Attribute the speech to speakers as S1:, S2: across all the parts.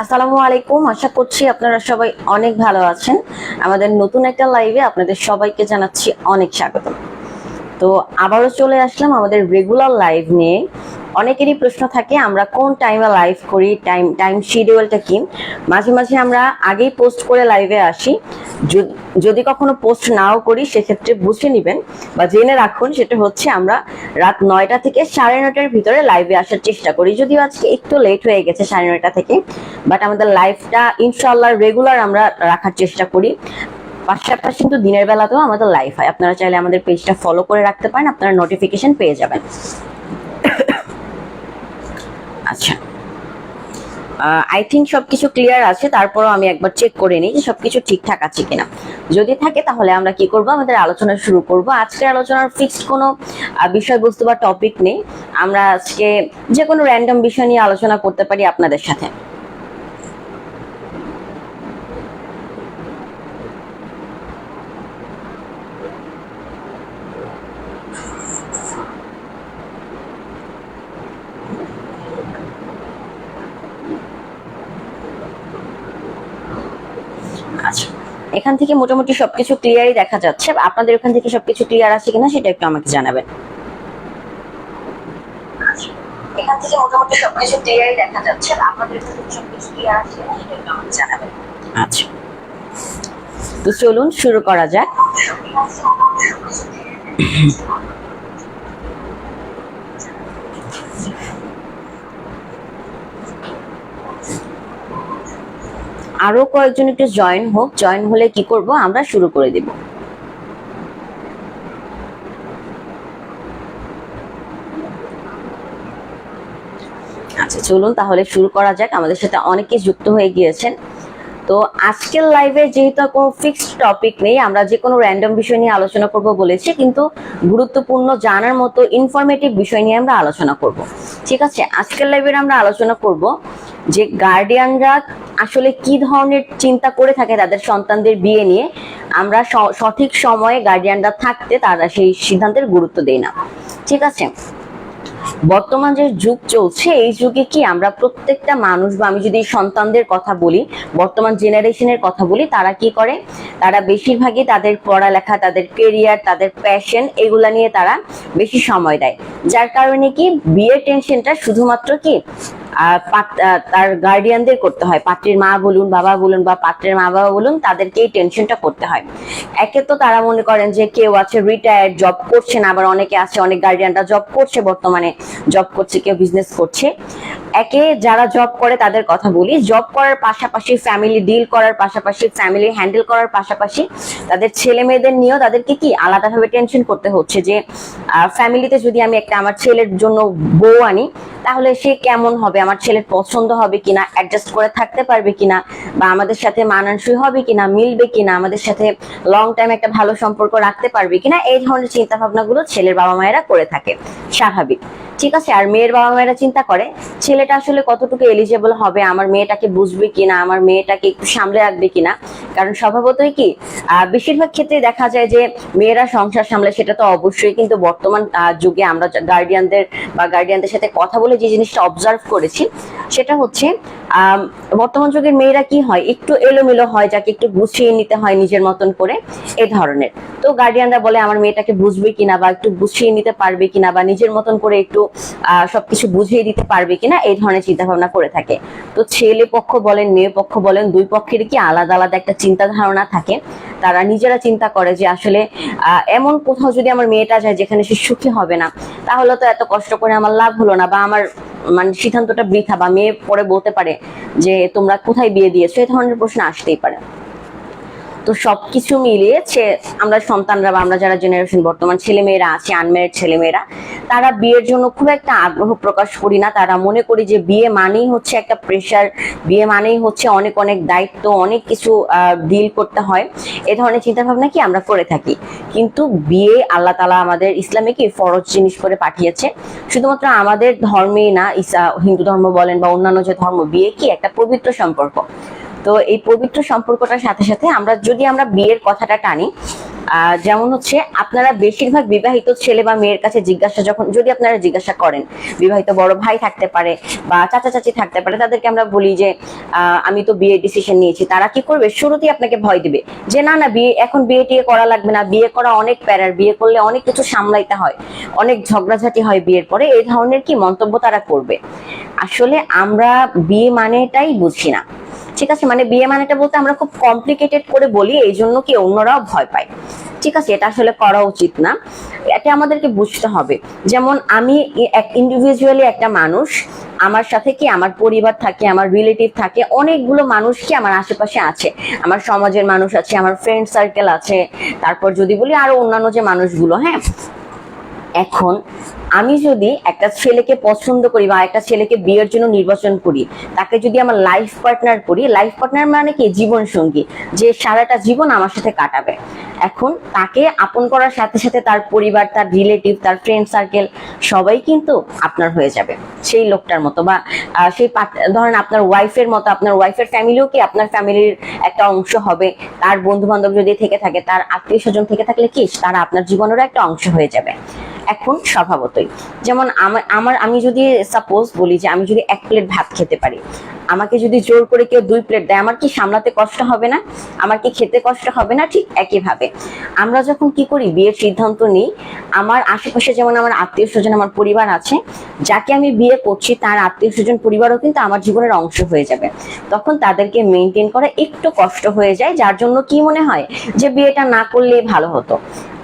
S1: আসসালামু আলাইকুম। আশা করছি আপনারা সবাই অনেক ভালো আছেন। আমাদের নতুন একটা লাইভে আপনাদের সবাইকে জানাচ্ছি অনেক স্বাগত। তো আবারও চলে আসলাম আমাদের রেগুলার লাইভ নিয়ে। অনেকেরই প্রশ্ন থাকে আমরা কোন টাইমে লাইভ করি, টাইম শিডিউলটা কি। মাঝে মাঝে আমরা আগেই পোস্ট করে লাইভে আসি। যদি কখনো পোস্ট নাও করি সেক্ষেত্রে বুঝে নেবেন বা জেনে রাখুন, সেটা হচ্ছে আমরা রাত 9টা থেকে 9:30টার ভিতরে লাইভে আসার চেষ্টা করি। যদিও আজকে একটু লেট হয়ে গেছে 9:30টা থেকে, বাট আমাদের লাইভটা ইনশাআল্লাহ রেগুলার আমরা রাখার চেষ্টা করি। পাশাপাশি কিন্তু দিনের বেলাতেও আমাদের লাইভ হয়। আপনারা চাইলে আমাদের পেজটা ফলো করে রাখতে পারেন, আপনারা নোটিফিকেশন পেয়ে যাবেন। আচ্ছা, আই থিঙ্ক সবকিছু ক্লিয়ার আছে। তারপরও আমি একবার চেক করে নিই যে সবকিছু ঠিকঠাক আছে কিনা। যদি থাকে তাহলে আমরা কি করব, আমাদের আলোচনা শুরু করব। আজকের আলোচনার ফিক্সড কোনো বিষয়বস্তু বা টপিক নেই। আমরা আজকে যে কোনো র্যান্ডম বিষয় নিয়ে আলোচনা করতে পারি আপনাদের সাথে। আচ্ছা, এখান থেকে মোটামুটি সবকিছু ক্লিয়ারই দেখা যাচ্ছে। আপনাদের এখান থেকে সবকিছু ক্লিয়ার আছে কিনা সেটা একটু আমাকে জানাবেন। এখান থেকে মোটামুটি সবকিছু ক্লিয়ারই দেখা যাচ্ছে। আপনাদের এখান থেকে সবকিছু ক্লিয়ার আছে কিনা সেটা একটু আমাকে জানাবেন। আচ্ছা, তো চলুন শুরু করা যাক। আরো কয়েকজন একটু জয়েন হোক। জয়েন হলে কি করব, আমরা শুরু করে দিব। আচ্ছা, চলুন তাহলে শুরু করা যাক। আমাদের সাথে অনেকেই যুক্ত হয়ে গিয়েছেন। তো আজকের লাইভে যেহেতু কোনো ফিক্সড টপিক নেই, আমরা যে কোনো র্যান্ডম বিষয় নিয়ে আলোচনা করব বলেছি, কিন্তু গুরুত্বপূর্ণ জানার মতো ইনফরমেটিভ বিষয় নিয়ে আমরা আলোচনা করব। ঠিক আছে, আজকের লাইভে আমরা আলোচনা করব যে গার্ডিয়ানরা আসলে কি ধরনের চিন্তা করে থাকে তাদের সন্তানদের বিয়ে নিয়ে। আমরা সঠিক সময়ে গার্ডিয়ানরা থাকতে তারা সেই সিদ্ধান্তের গুরুত্ব দেই না। ঠিক আছে, বর্তমান যে যুগ চলছে এই যুগে কি আমরা প্রত্যেকটা মানুষ, বা আমি যদি সন্তানদের কথা বলি, বর্তমান জেনারেশনের কথা বলি, তারা কি করে, তারা বেশিরভাগই তাদের পড়ালেখা, তাদের কেরিয়ার, তাদের প্যাশন এগুলা নিয়ে তারা বেশি সময় দেয়। যার কারণে কি বিয়ের টেনশনটা শুধুমাত্র কি তার গার্ডিয়ানদের করতে হয়। পাত্রের মা বলুন, বাবা বলুন, বা পাত্রের মা বাবা বলুন, তাদেরকে এই টেনশনটা করতে হয়। একে তো তারা মনে করেন যে কেউ আছে রিটায়ার্ড, জব করছেন, আবার অনেকে আছে, অনেক গার্ডিয়ানরা জব করছে, বর্তমানে জব করছে, কেউ বিজনেস করছে। একে যারা জব করে তাদের কথা বলি, জব করার পাশাপাশি ফ্যামিলি ডিল করার পাশাপাশি, ফ্যামিলি হ্যান্ডেল করার পাশাপাশি তাদের ছেলে মেয়েদের নিয়েও তাদেরকে কি আলাদাভাবে টেনশন করতে হচ্ছে যে ফ্যামিলিতে যদি আমি একটা আমার ছেলের জন্য বউ আনি তাহলে সে কেমন হবে, আমার ছেলের পছন্দ হবে কিনা, অ্যাডজাস্ট করে থাকতে পারবে কিনা, বা আমাদের সাথে মানানসই হবে কিনা, মিলবে কিনা, আমাদের সাথে লং টাইম একটা ভালো সম্পর্ক রাখতে পারবে কিনা, এই ধরনের চিন্তা ভাবনাগুলো ছেলের বাবা মায়েরা করে থাকে, স্বাভাবিক। ঠিক আছে, আর মেয়ের বাবা মায়েরা চিন্তা করে ছেলেটা আসলে কতটুকু এলিজেবল হবে, আমার মেয়েটাকে বুঝবে কিনা, আমার মেয়েটাকে একটু সামলে রাখবে কিনা। কারণ স্বভাবতই কি বেশিরভাগ ক্ষেত্রে দেখা যায় যে মেয়েরা সংসার সামলে, সেটা তো অবশ্যই, কিন্তু বর্তমান যুগে আমরা গার্ডিয়ানদের সাথে কথা বলে যে জিনিসটা অবজার্ভ করেছি সেটা হচ্ছে বর্তমান যুগের মেয়েরা কি হয়, একটু এলোমেলো হয়, যাকে একটু গুছিয়ে নিতে হয় নিজের মতন করে, এই ধরনের। তো গার্ডিয়ানরা বলে আমার মেয়েটাকে বুঝবে কিনা, বা একটু গুছিয়ে নিতে পারবে কিনা, বা নিজের মতন করে একটু সবকিছু বুঝিয়ে দিতে পারবে কিনা, এই ধরনের চিন্তা ভাবনা করে থাকে। তো ছেলে পক্ষ বলেন, মেয়ে পক্ষ বলেন, দুই পক্ষের কি আলাদা আলাদা একটা চিন্তা ধারণা থাকে। তারা নিজেরা চিন্তা করে যে আসলে এমন কোথাও যদি আমার মেয়েটা যায় যেখানে সে সুখী হবে না, তাহলে তো এত কষ্ট করে আমার লাভ হলো না, বা আমার মানে সিদ্ধান্তটা বৃথা, বা মেয়ে পরে বলতে পারে যে তোমরা কোথায় বিয়ে দিয়েছো, এই ধরনের প্রশ্ন আসতেই পারে। তো সবকিছু মিলিয়ে আমরা সন্তানরা, বা আমরা যারা জেনারেশন বর্তমান ছেলেমেয়েরা আছে, আনমেরিড ছেলেমেয়েরা, তারা বিয়ের জন্য খুব একটা আগ্রহ প্রকাশ করি না। তারা মনে করি যে বিয়ে মানেই হচ্ছে একটা প্রেশার, বিয়ে মানেই হচ্ছে অনেক অনেক দায়িত্ব, অনেক কিছু ডিল করতে হয়, এ ধরনের চিন্তা ভাবনা কি আমরা করে থাকি। কিন্তু বিয়ে আল্লাহ তাআলা আমাদের ইসলামে কি ফরজ জিনিস করে পাঠিয়েছে। শুধুমাত্র আমাদের ধর্মেই না, হিন্দু ধর্ম বলেন বা অন্যান্য যে ধর্ম, বিয়ে কি একটা পবিত্র সম্পর্ক। তো এই পবিত্র সম্পর্কটার সাথে সাথে আমরা যদি বিয়ের কথাটা টানি, যেমন হচ্ছে আপনারা বেশিরভাগ বিবাহিত ছেলে বা মেয়ের কাছে জিজ্ঞাসা যদি আপনারা জিজ্ঞাসা করেন, বিবাহিত বড় ভাই থাকতে পারে বা চাচা চাচি থাকতে পারে, তাদেরকে আমরা বলি যে আমি তো বিয়ে ডিসিশন নিয়েছি, তারা কি করবে? শুরুতেই আপনাকে ভয় দিবে যে না না এখন বিয়ে টিয়ে করা লাগবে না, বিয়ে করা অনেক প্যারার, বিয়ে করলে অনেক কিছু সামলাইতে হয়, অনেক ঝগড়াঝাটি হয় বিয়ের পরে, এই ধরনের কি মন্তব্য তারা করবে। আসলে আমরা বিয়ে মানেটাই বুঝি না, ঠিক আছে? মানে বিয়ে মানেটা বলতে আমরা খুব কমপ্লিকেটেড করে বলি, এই জন্য কি অন্যরাও ভয় পায়, ঠিক আছে? এটা আসলে করা উচিত না, এটা আমাদেরকে বুঝতে হবে। যেমন আমি ইন্ডিভিজুয়ালি একটা মানুষ, আমার সাথে কি আমার পরিবার থাকে, আমার রিলেটিভ থাকে, অনেকগুলো মানুষ কি আমার আশেপাশে আছে, আমার সমাজের মানুষ আছে, আমার ফ্রেন্ড সার্কেল আছে, তারপর যদি বলি আরো অন্যান্য যে মানুষগুলো। হ্যাঁ, এখন আমি যদি একটা ছেলেকে পছন্দ করি বা একটা ছেলেকে বিয়ের জন্য নির্বাচন করি, তাকে যদি আমার লাইফ পার্টনার করি, লাইফ পার্টনার মানে কি? জীবন সঙ্গী, যে সারাটা জীবন আমার সাথে কাটাবে। এখন তাকে আপন করার সাথে সাথে তার পরিবার, তার রিলেটিভ, তার ফ্রেন্ড সার্কেল সবাই কিন্তু আপনার হয়ে যাবে সেই লোকটার মতো, বা সেই ধরেন আপনার ওয়াইফের মতো, আপনার ওয়াইফের ফ্যামিলিও কি আপনার ফ্যামিলির একটা অংশ হবে। তার বন্ধু বান্ধব যদি থেকে থাকে, তার আত্মীয় স্বজন থেকে থাকলে কি তারা আপনার জীবনেরও একটা অংশ হয়ে যাবে। এখন স্বভাবতই যেমন আমি যদি সাপোজ বলি যে আমি যদি 1 প্লেট ভাত খেতে পারি, আমাকে যদি জোর করে কেউ 2 প্লেট দেয়, আমার কি সামলাতে কষ্ট হবে না? আমার কি খেতে কষ্ট হবে না? ঠিক একইভাবে আমরা যখন কি করি, বিয়ের সিদ্ধান্ত নিই, আমার আশেপাশে যেমন আমার আত্মীয় স্বজন, আমার পরিবার আছে, যাকে আমি বিয়ে করছি তার আত্মীয় স্বজন পরিবারও কিন্তু আমার জীবনের অংশ হয়ে যাবে। তখন তাদেরকে মেনটেন করা একটু কষ্ট হয়ে যায়, যার জন্য কি মনে হয় যে বিয়েটা না করলেই ভালো হতো।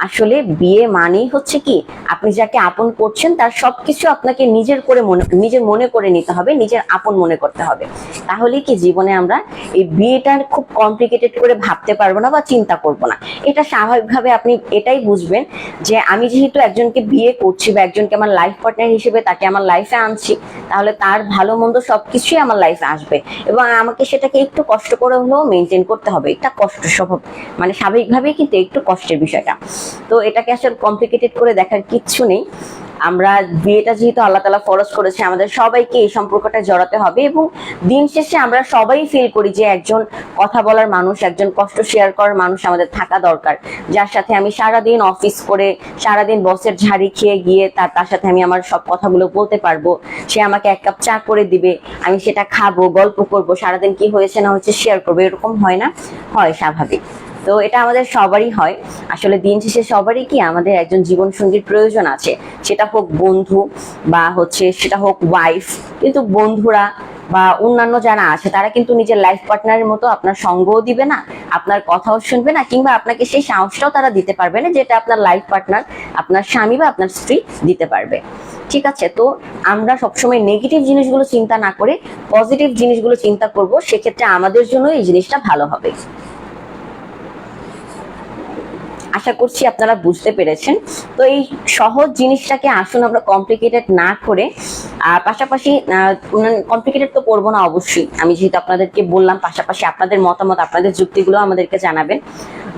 S1: আসলে বিয়ে মানেই হচ্ছে কি, আপনি যাকে আপন করছেন তার সবকিছু আপনাকে নিজের মনে করে নিতে হবে, নিজের আপন মনে করতে হবে। তাহলে কি জীবনে আমরা এই বিয়েটার খুব কমপ্লিকেটেড করে ভাবতে পারবো না বা চিন্তা করব না। এটা স্বাভাবিকভাবে আপনি এটাই বুঝবেন যে আমি যেহেতু একজনকে বিয়ে করছি বা একজনকে আমার লাইফ পার্টনার হিসেবে তাকে আমার লাইফে আনছি, তাহলে তার ভালো মন্দ সবকিছুই আমার লাইফে আসবে এবং আমাকে সেটাকে একটু কষ্ট করে হলেও মেনটেন করতে হবে। এটা কষ্ট স্বভাব, মানে স্বাভাবিকভাবেই কিন্তু একটু কষ্টের বিষয়টা। তো এটাকে আসলে কমপ্লিকেটেড করে দেখার কিচ্ছু নেই। আমরা বিয়েটা যেহেতু আল্লাহ তাআলা ফরজ করেছে, আমাদের সবাইকে এই সম্পর্কটা জড়াতে হবে এবং দিন শেষে আমরা সবাই ফিল করি যে একজন কথা বলার মানুষ, একজন কষ্ট শেয়ার করার মানুষ আমাদের থাকা দরকার, যার সাথে আমি সারাদিন অফিস করে, সারাদিন বসের ঝাড়ি খেয়ে গিয়ে তার সাথে আমি আমার সব কথাগুলো বলতে পারবো। সে আমাকে 1 কাপ চা করে দিবে, আমি সেটা খাবো, গল্প করবো, সারাদিন কি হয়েছে না হয়েছে শেয়ার করবো। এরকম হয় না? হয়, স্বাভাবিক। তো এটা আমাদের সবারই হয়। আসলে দিন শেষে সবারই কি আমাদের একজন জীবন সঙ্গীর প্রয়োজন আছে, সেটা হোক বন্ধু বা সেটা হোক ওয়াইফ। কিন্তু বন্ধুরা বা অন্যান্য যারা আছে তারা কিন্তু নিজের লাইফ পার্টনারের মতো আপনার সঙ্গও দিবে না, আপনার কথাও শুনবে না, কিংবা আপনাকে সেই সাহসটাও তারা দিতে পারবে না যেটা আপনার লাইফ পার্টনার, আপনার স্বামী বা আপনার স্ত্রী দিতে পারবে। ঠিক আছে? তো আমরা সবসময় নেগেটিভ জিনিসগুলো চিন্তা না করে পজিটিভ জিনিসগুলো চিন্তা করব, সেক্ষেত্রে আমাদের জন্য এই জিনিসটা ভালো হবে। আশা করছি আপনারা বুঝতে পেরেছেন। তো এই সহজ জিনিসটাকে আসুন আমরা কমপ্লিকেটেড না করে, পাশাপাশি কমপ্লিকেটেড তো করবো না অবশ্যই, আমি যেহেতু আপনাদেরকে বললাম, পাশাপাশি আপনাদের মতামত, আপনাদের যুক্তিগুলো আমাদেরকে জানাবেন।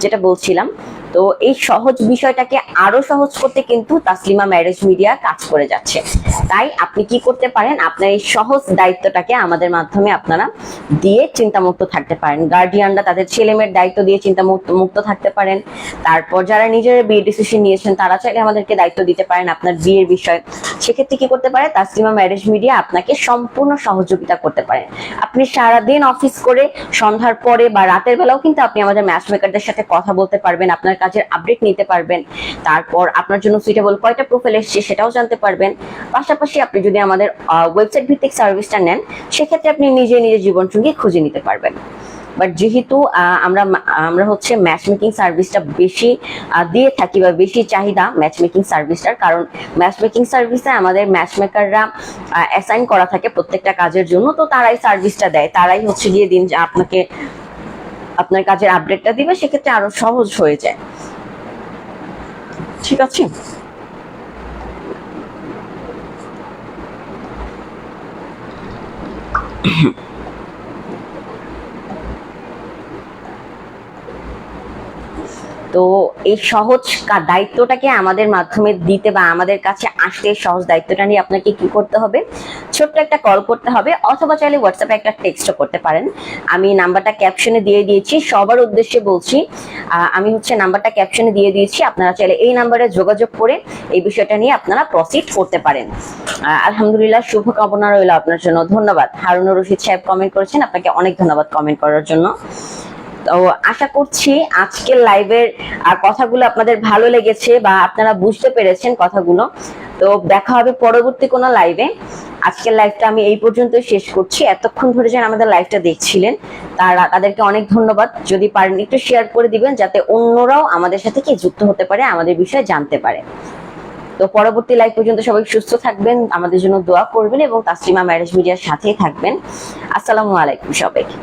S1: যেটা বলছিলাম, তো এই সহজ বিষয়টাকে আরো সহজ করতে কিন্তু তাসলিমা ম্যারেজ মিডিয়া কাজ করে যাচ্ছে। তাই আপনি কি করতে পারেন, আপনার এই সহজ দায়িত্বটাকে আমাদের মাধ্যমে আপনারা দিয়ে চিন্তামুক্ত থাকতে পারেন। গার্ডিয়ানরা তাদের ছেলে মেয়ের দায়িত্ব দিয়ে চিন্তামুক্ত থাকতে পারেন। তারপর যারা নিজেরা বিয়ে ডিসিশন নিয়েছেন তারা চাইলে আমাদেরকে দায়িত্ব দিতে পারেন আপনার বিয়ের বিষয়। সেক্ষেত্রে কি করতে পারে, তাসলিমা ম্যারেজ মিডিয়া আপনাকে সম্পূর্ণ সহযোগিতা করতে পারে। আপনি সারাদিন অফিস করে সন্ধ্যার পরে বা রাতের বেলাও কিন্তু আপনি আমাদের ম্যাচ মেকারদের সাথে কথা বলতে পারবেন, আপনার কাজের আপডেট নিতে পারবেন, তারপর আপনার জন্য সুইটেবল কয়টা প্রোফাইল এসছে সেটাও জানতে পারবেন। পাশাপাশি আপনি যদি আমাদের ওয়েবসাইট ভিত্তিক সার্ভিসটা নেন, সেক্ষেত্রে আপনি নিজে জীবন সঙ্গী খুঁজে নিতে পারবেন। বাট যেহেতু আমরা ম্যাচ মেকিং সার্ভিসটা বেশি দিয়ে থাকি বা বেশি চাহিদা ম্যাচ মেকিং সার্ভিসটার, কারণ ম্যাচ মেকিং সার্ভিসে আমাদের ম্যাচ মেকাররা অ্যাসাইন করা থাকে প্রত্যেকটা কাজের জন্য, তো তারাই সার্ভিসটা দেয়, তারাই গিয়ে দিন আপনাকে আপনার কাজের আপডেটটা দিবে, সেক্ষেত্রে আরো সহজ হয়ে যায়। ঠিক আছে? তো এই সহজ দায়িত্বটাকে আমাদের মাধ্যমে দিতে বা আমাদের কাছে আসতে সহজ দায়িত্বটা নিয়ে আপনাকে কি করতে হবে, ছোট্ট একটা কল করতে হবে, অথবা চাইলে হোয়াটসঅ্যাপে একটা টেক্সটও করতে পারেন। আমি নাম্বারটা ক্যাপশনে দিয়ে দিয়েছি, সবার উদ্দেশ্যে বলছি, আমি নাম্বারটা ক্যাপশনে দিয়ে দিয়েছি, আপনারা চাইলে এই নাম্বারে যোগাযোগ করে এই বিষয়টা নিয়ে আপনারা প্রসিড করতে পারেন। আলহামদুলিল্লাহ, শুভকামনা রইল আপনার জন্য। ধন্যবাদ। হারুনুর রশিদ সাহেব কমেন্ট করেছেন, আপনাকে অনেক ধন্যবাদ কমেন্ট করার জন্য। তো আশা করছি আজকের লাইভের কথাগুলো আপনাদের ভালো লেগেছে বা আপনারা বুঝতে পেরেছেন কথাগুলো। তো দেখা হবে পরবর্তী কোনো লাইভে। আজকের লাইভটা আমি এই পর্যন্তই শেষ করছি। এতক্ষণ ধরে যেন আমাদের লাইভটা দেখছিলেন তাদেরকে অনেক ধন্যবাদ। যদি পারেন একটু শেয়ার করে দিবেন, যাতে অন্যরাও আমাদের সাথে কি যুক্ত হতে পারে, আমাদের বিষয়ে জানতে পারে। তো পরবর্তী লাইভ পর্যন্ত সবাই সুস্থ থাকবেন, আমাদের জন্য দোয়া করবেন এবং তাসলিমা ম্যারেজ মিডিয়ার সাথেই থাকবেন। আসসালামু আলাইকুম সবাইকে।